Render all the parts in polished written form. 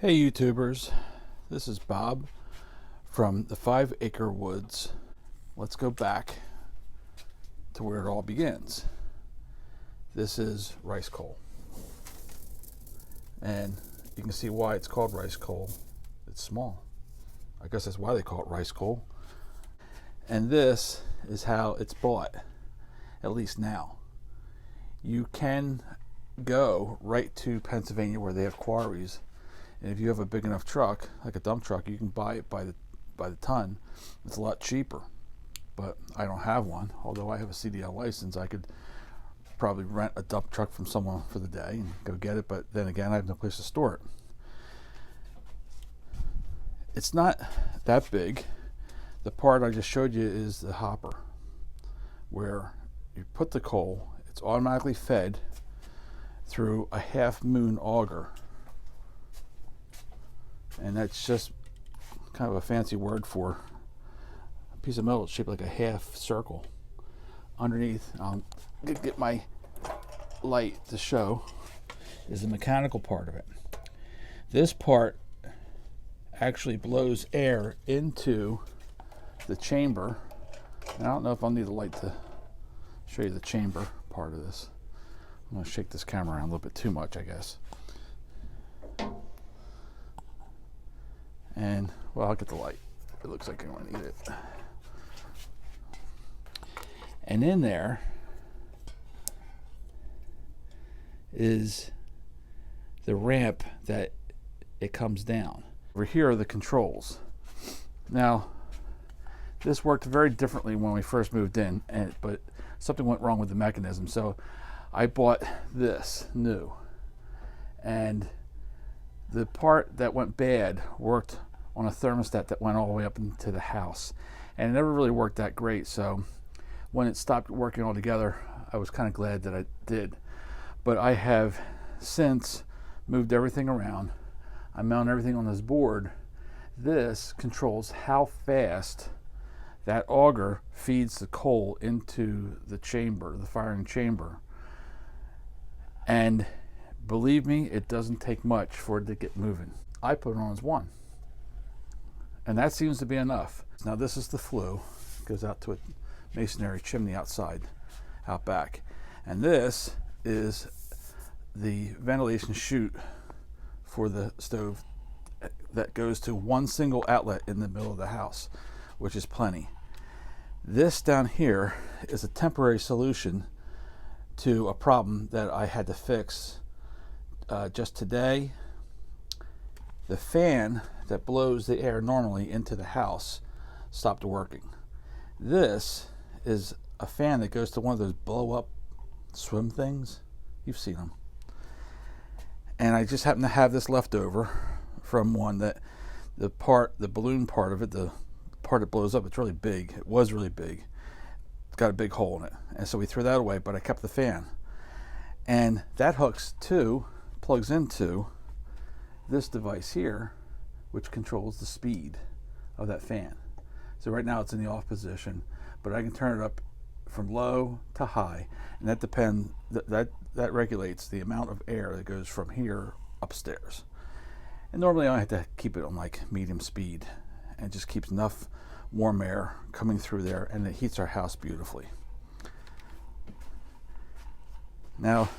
Hey YouTubers, this is Bob from the 5 Acre Woods. Let's go back to where it all begins. This is rice coal. And you can see why it's called rice coal. It's small. I guess that's why they call it rice coal. And this is how it's bought, at least now. You can go right to Pennsylvania where they have quarries. And if you have a big enough truck, like a dump truck, you can buy it by the ton. It's a lot cheaper. But I don't have one. Although I have a CDL license, I could probably rent a dump truck from someone for the day and go get it. But then again, I have no place to store it. It's not that big. The part I just showed you is the hopper, where you put the coal. It's automatically fed through a half-moon auger. And that's just kind of a fancy word for a piece of metal shaped like a half circle. Underneath, I'll get my light to show, is the mechanical part of it. This part actually blows air into the chamber. And I don't know if I'll need a light to show you the chamber part of this. I'm going to shake this camera around a little bit too much, I guess. And, well, I'll get the light. It looks like I'm going to need it. And in there is the ramp that it comes down. Over here are the controls. Now, this worked very differently when we first moved in, but something went wrong with the mechanism. So I bought this new. And the part that went bad worked on a thermostat that went all the way up into the house, and it never really worked that great. So when it stopped working altogether, I was kind of glad that I did. But I have since moved everything around. I mount everything on this board. This controls how fast that auger feeds the coal into the chamber, the firing chamber. And believe me, it doesn't take much for it to get moving. I put it on as 1. And that seems to be enough. Now this is the flue. It goes out to a masonry chimney outside, out back. And this is the ventilation chute for the stove that goes to one single outlet in the middle of the house, which is plenty. This down here is a temporary solution to a problem that I had to fix just today. The fan that blows the air normally into the house stopped working. This is a fan that goes to one of those blow up swim things. You've seen them. And I just happen to have this left over from one that the balloon part of it, the part that blows up, it's really big. It was really big. It's got a big hole in it. And so we threw that away, but I kept the fan. And that plugs into this device here, which controls the speed of that fan. So right now it's in the off position, but I can turn it up from low to high, and that regulates the amount of air that goes from here upstairs. And normally I have to keep it on like medium speed, and it just keeps enough warm air coming through there, and it heats our house beautifully. Now,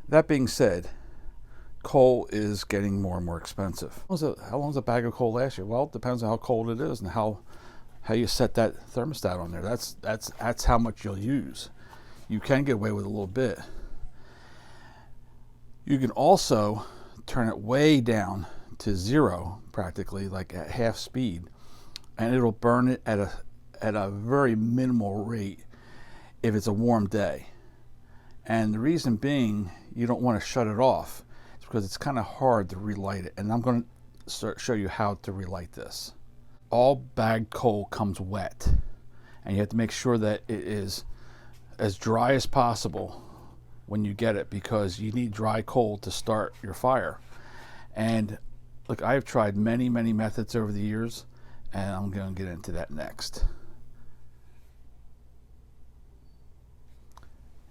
that being said, coal is getting more and more expensive. How long does a bag of coal last you? Well, it depends on how cold it is and how you set that thermostat on there. That's how much you'll use. You can get away with a little bit. You can also turn it way down to 0, practically, like at half speed, and it'll burn it at a very minimal rate if it's a warm day. And the reason being, you don't want to shut it off, because it's kind of hard to relight it, and I'm going to show you how to relight this. All bagged coal comes wet, and you have to make sure that it is as dry as possible when you get it, because you need dry coal to start your fire. And look, I've tried many methods over the years, and I'm going to get into that next.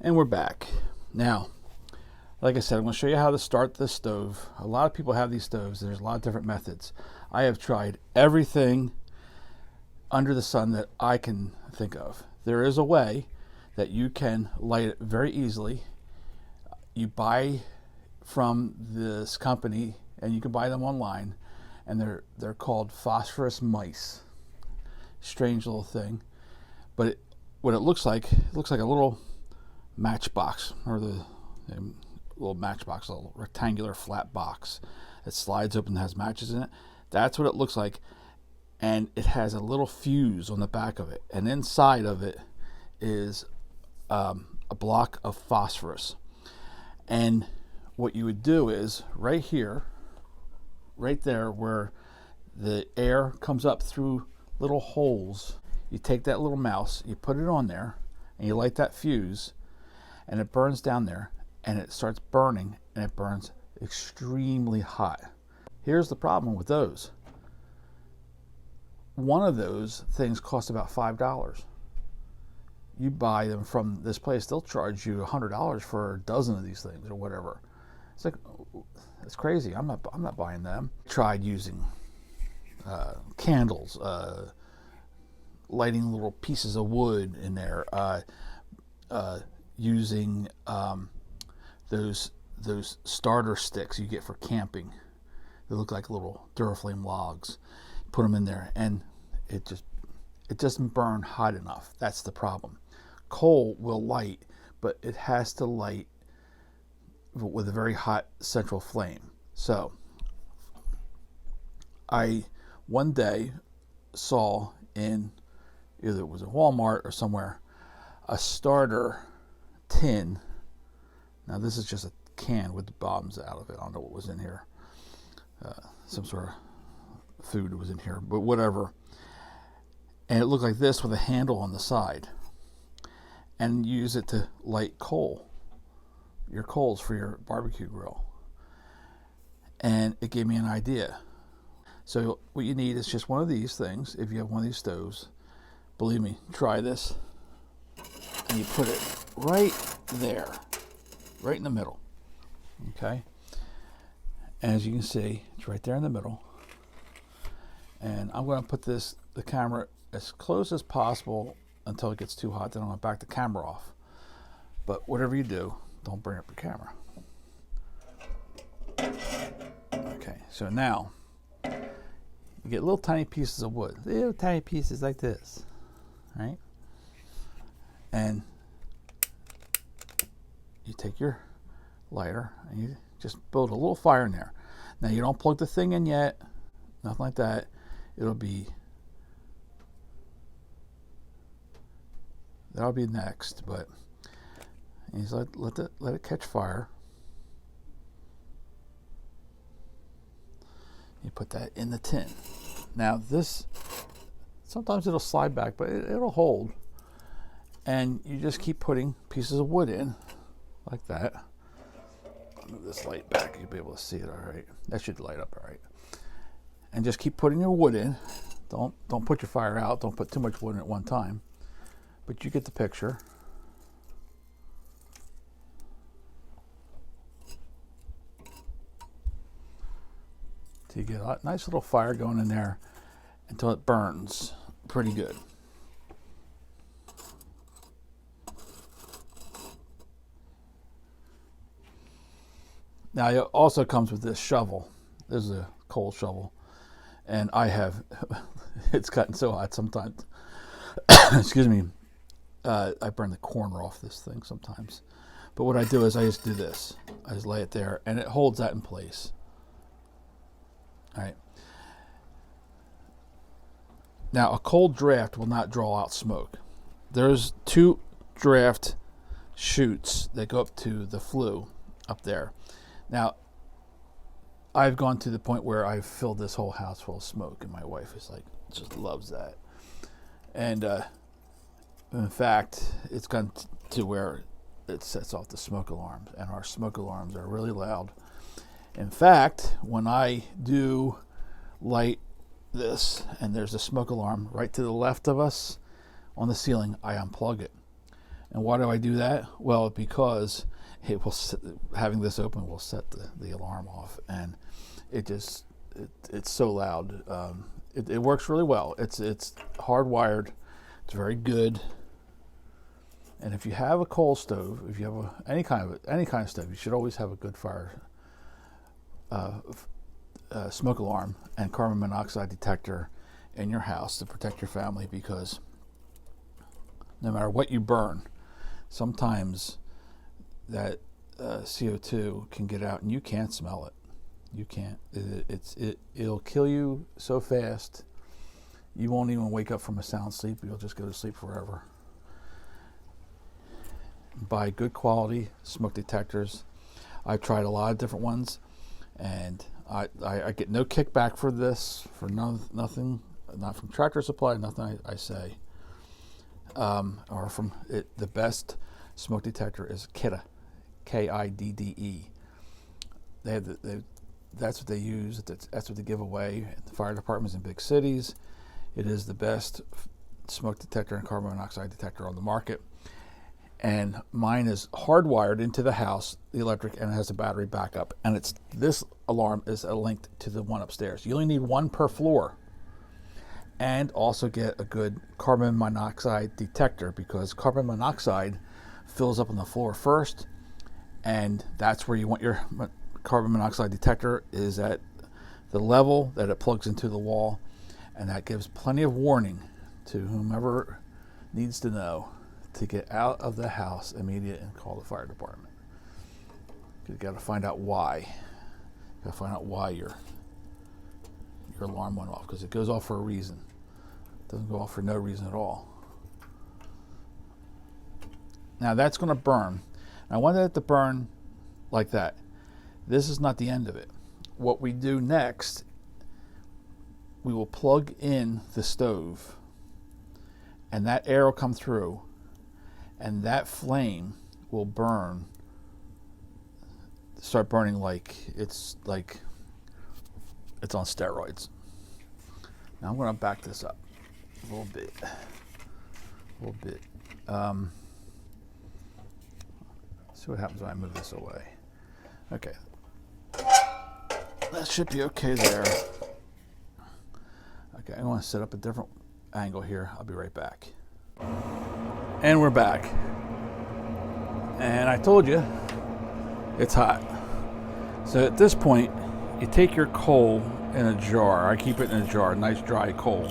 And we're back. Now, Like I said, I'm going to show you how to start this stove. A lot of people have these stoves. There's a lot of different methods. I have tried everything under the sun that I can think of. There is a way that you can light it very easily. You buy from this company, and you can buy them online, and they're called phosphorus mice. Strange little thing, but what it looks like a little matchbox, or the little matchbox, a little rectangular flat box that slides open and has matches in it. That's what it looks like, and it has a little fuse on the back of it, and inside of it is a block of phosphorus. And what you would do is right here, right there where the air comes up through little holes, you take that little mouse, you put it on there, and you light that fuse, and it burns down there, and it starts burning, and it burns extremely hot. Here's the problem with those. One of those things costs about $5. You buy them from this place, they'll charge you $100 for a dozen of these things or whatever. It's like, it's crazy. I'm not buying them. Tried using candles, lighting little pieces of wood in there, using those starter sticks you get for camping. They look like little Duraflame logs. Put them in there, and it doesn't burn hot enough. That's the problem. Coal will light, but it has to light with a very hot central flame. So I one day saw in, either it was a Walmart or somewhere, a starter tin. Now this is just a can with the bottoms out of it. I don't know what was in here. Some sort of food was in here, but whatever. And it looked like this with a handle on the side. And you use it to light coal, your coals for your barbecue grill. And it gave me an idea. So what you need is just one of these things. If you have one of these stoves, believe me, try this. And you put it right there, right in the middle. Okay? And as you can see, it's right there in the middle. And I'm going to put the camera as close as possible until it gets too hot. Then I'm going to back the camera off. But whatever you do, don't bring up your camera. Okay, so now you get little tiny pieces of wood, little tiny pieces like this, right? And you take your lighter and you just build a little fire in there. Now you don't plug the thing in yet, nothing like that. That'll be next, but you just let it catch fire. You put that in the tin. Now this, sometimes it'll slide back, but it'll hold. And you just keep putting pieces of wood in, like that. I'll move this light back, you'll be able to see it all right. That should light up all right. And just keep putting your wood in. Don't put your fire out. Don't put too much wood in at one time. But you get the picture. So you get a nice little fire going in there until it burns pretty good. Now it also comes with this shovel. This is a coal shovel. And I have, it's gotten so hot sometimes, excuse me, I burn the corner off this thing sometimes. But what I do is I just do this. I just lay it there, and it holds that in place. All right. Now, a cold draft will not draw out smoke. There's 2 draft chutes that go up to the flue up there. Now, I've gone to the point where I've filled this whole house full of smoke, and my wife is like, just loves that. And in fact, it's gone to where it sets off the smoke alarms, and our smoke alarms are really loud. In fact, when I do light this, and there's a smoke alarm right to the left of us on the ceiling, I unplug it. And why do I do that? Well, because it will having this open will set the alarm off, and it's so loud. It works really well. It's hardwired. It's very good. And if you have a coal stove, if you have any kind of stove, you should always have a good fire smoke alarm and carbon monoxide detector in your house to protect your family, because no matter what you burn, sometimes that CO2 can get out and you can't smell it. You can't. It'll kill you so fast you won't even wake up from a sound sleep. You'll just go to sleep forever. Buy good quality smoke detectors. I've tried a lot of different ones, and I get no kickback for this, for nothing, not from Tractor Supply, nothing I say. Or from it. The best smoke detector is Kidde, Kidde. That's what they use. That's what they give away at the fire departments in big cities. It is the best smoke detector and carbon monoxide detector on the market. And mine is hardwired into the house, the electric, and it has a battery backup. And this alarm is linked to the one upstairs. You only need one per floor. And also get a good carbon monoxide detector, because carbon monoxide fills up on the floor first, and that's where you want your carbon monoxide detector, is at the level that it plugs into the wall, and that gives plenty of warning to whomever needs to know to get out of the house immediately and call the fire department. You got to find out why. You got to find out why your alarm went off, because it goes off for a reason. It doesn't go off for no reason at all. Now that's going to burn. I wanted it to burn like that. This is not the end of it. What we do next, we will plug in the stove, and that air will come through, and that flame will start burning like it's on steroids. Now I'm going to back this up a little bit. See what happens when I move this away. Okay. That should be okay there. Okay, I'm going to set up a different angle here. I'll be right back. And we're back. And I told you, it's hot. So at this point, you take your coal in a jar. I keep it in a jar, nice dry coal.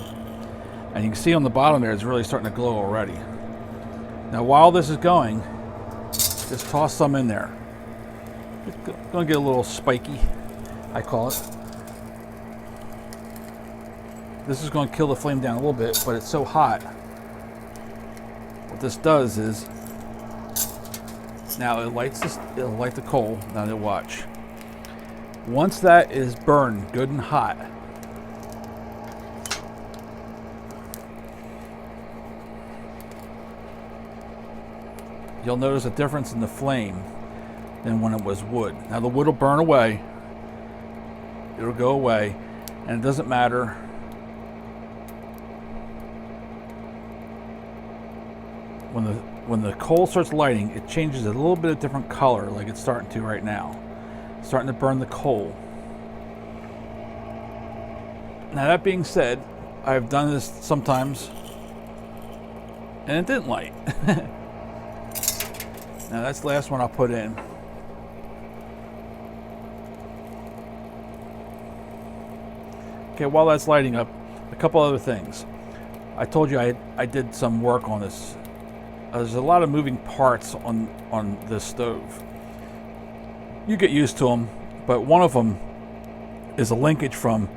And you can see on the bottom there, it's really starting to glow already. Now while this is going, just toss some in there. It's going to get a little spiky, I call it. This is going to kill the flame down a little bit, but it's so hot. What this does is, now it'll light the coal. Now you'll watch. Once that is burned good and hot, you'll notice a difference in the flame than when it was wood. Now the wood will burn away. It'll go away, and it doesn't matter. When the coal starts lighting, it changes a little bit of different color, like it's starting to right now. It's starting to burn the coal. Now that being said, I've done this sometimes, and it didn't light. Now that's the last one I'll put in. Okay, while that's lighting up, a couple other things. I told you I did some work on this. There's a lot of moving parts on this stove. You get used to them, but one of them is a linkage from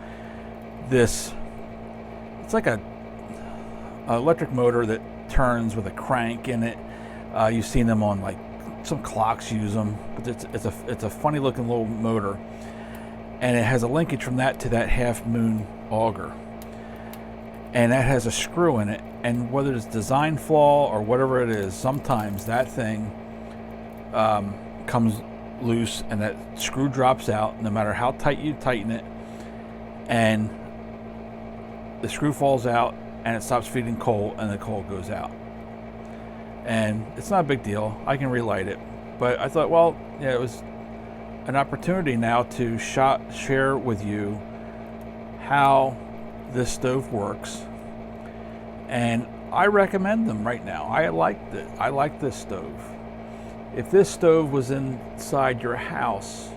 this. It's like a electric motor that turns with a crank in it. You've seen them on, like, some clocks use them, but it's a funny looking little motor, and it has a linkage from that to that half moon auger, and that has a screw in it. And whether it's design flaw or whatever it is, sometimes that thing comes loose and that screw drops out, no matter how tight you tighten it, and the screw falls out and it stops feeding coal, and the coal goes out. And it's not a big deal. I can relight it. But I thought, well, yeah, it was an opportunity now to share with you how this stove works, and I recommend them right now. I like this stove. If this stove was inside your house,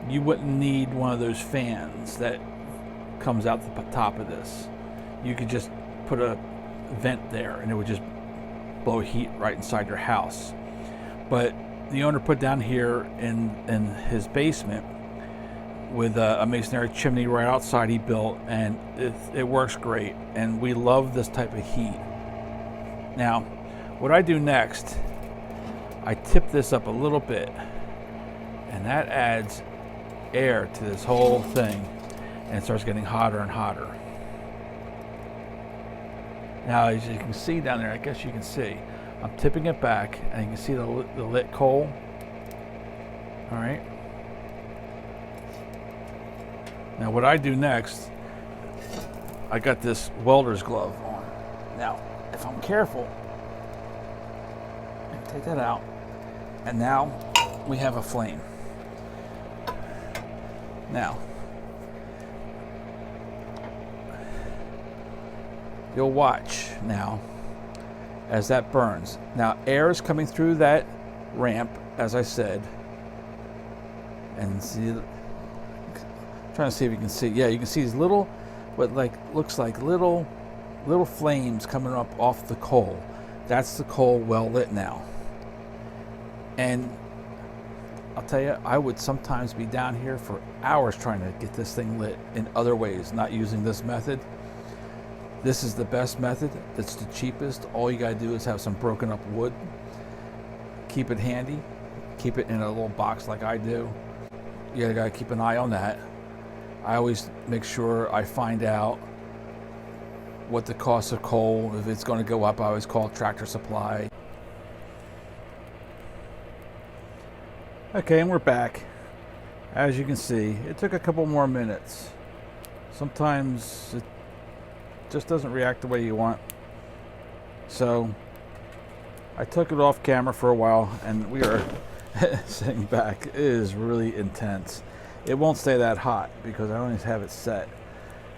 you wouldn't need one of those fans that comes out the top of this. You could just put a vent there and it would just blow heat right inside your house. But the owner put down here in his basement with a masonry chimney right outside he built, and it works great, and we love this type of heat. Now, what I do next, I tip this up a little bit, and that adds air to this whole thing, and it starts getting hotter and hotter. Now, as you can see down there, I guess you can see, I'm tipping it back, and you can see the lit coal. All right. Now, what I do next, I got this welder's glove on. Now, if I'm careful, I can take that out, and now we have a flame. Now, you'll watch now as that burns. Now, air is coming through that ramp, as I said, and see, trying to see if you can see. Yeah, you can see these little, what looks like little flames coming up off the coal. That's the coal well lit now. And I'll tell you, I would sometimes be down here for hours trying to get this thing lit in other ways, not using this method. This is the best method. It's the cheapest. All you gotta do is have some broken up wood. Keep it handy. Keep it in a little box like I do. You gotta keep an eye on that. I always make sure I find out what the cost of coal, if it's going to go up, I always call Tractor Supply. Okay, and we're back. As you can see, it took a couple more minutes. Sometimes it just doesn't react the way you want. So I took it off camera for a while, and we are sitting back. It is really intense. It won't stay that hot because I only have it set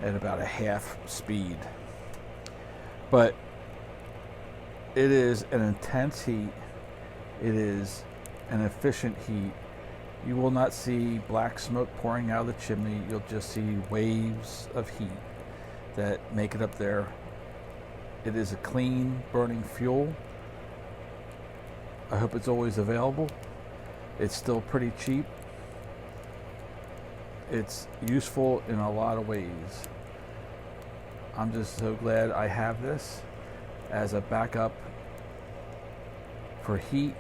at about a half speed. But it is an intense heat. It is an efficient heat. You will not see black smoke pouring out of the chimney. You'll just see waves of heat that make it up there. It is a clean burning fuel. I hope it's always available. It's still pretty cheap. It's useful in a lot of ways. I'm just so glad I have this as a backup for heat.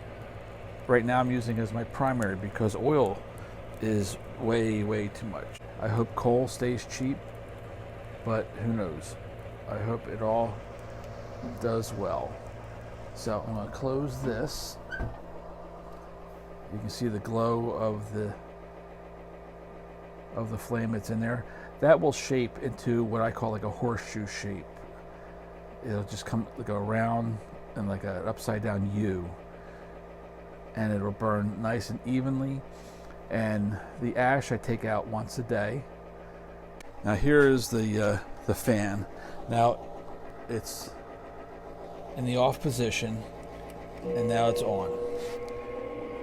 Right now I'm using it as my primary because oil is way too much. I hope coal stays cheap, but who knows? I hope it all does well. So I'm going to close this. You can see the glow of the flame that's in there. That will shape into what I call like a horseshoe shape. It'll just go around in like an upside down U, and it'll burn nice and evenly. And the ash I take out once a day. Now here is the fan. Now it's in the off position, and now it's on.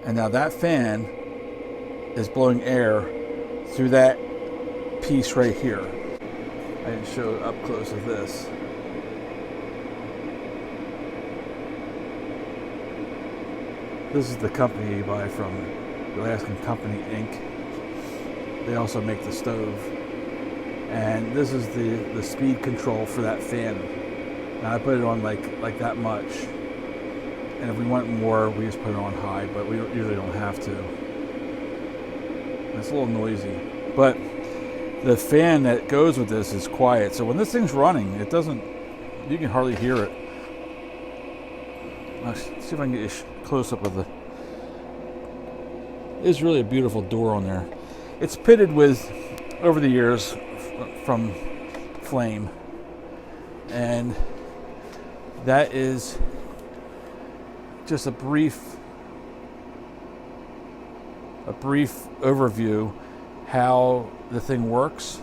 And now that fan is blowing air through that piece right here. I didn't show it up close with this. This is the company you buy from, the Alaskan Company Inc. They also make the stove. And this is the speed control for that fan. Now I put it on like that much. And if we want more, we just put it on high, but we usually don't have to. It's a little noisy. But the fan that goes with this is quiet. So when this thing's running, it doesn't, you can hardly hear it. Let's see if I can get a close up of the, it's really a beautiful door on there. It's pitted with, over the years, from flame. And that is just a brief a brief overview how the thing works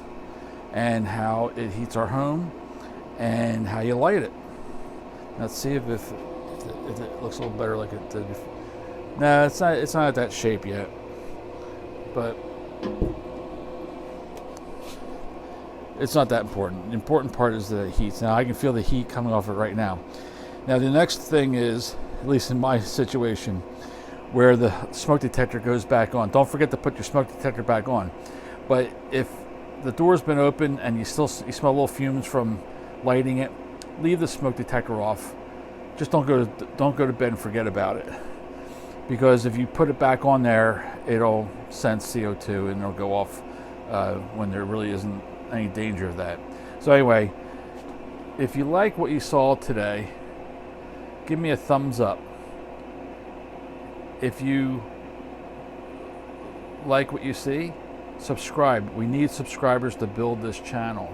and how it heats our home and how you light it. Let's see if it looks a little better like it did before. No, it's not at that shape yet, but it's not that important. The important part is that it heats. Now I can feel the heat coming off it right now. Now the next thing is, at least in my situation, where the smoke detector goes back on. Don't forget to put your smoke detector back on. But if the door's been open and you smell little fumes from lighting it, leave the smoke detector off. Just don't go to bed and forget about it. Because if you put it back on there, it'll sense CO2 and it'll go off when there really isn't any danger of that. So anyway, if you like what you saw today, give me a thumbs up. If you like what you see, subscribe. We need subscribers to build this channel.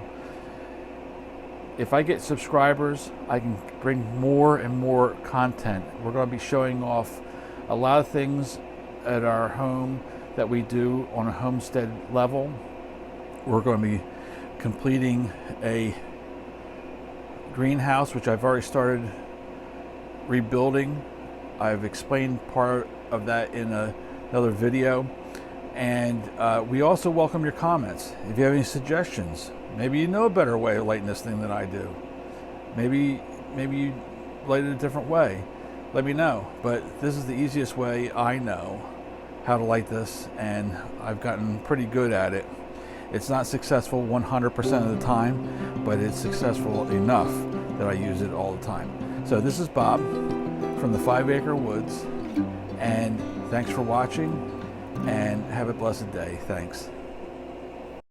If I get subscribers, I can bring more and more content. We're going to be showing off a lot of things at our home that we do on a homestead level. We're going to be completing a greenhouse, which I've already started rebuilding. I've explained part of that in another video. And we also welcome your comments. If you have any suggestions, maybe you know a better way of lighting this thing than I do. Maybe you light it a different way. Let me know. But this is the easiest way I know how to light this, and I've gotten pretty good at it. It's not successful 100% of the time, but it's successful enough that I use it all the time. So this is Bob from the 5 Acre Woods, and thanks for watching, and have a blessed day. Thanks.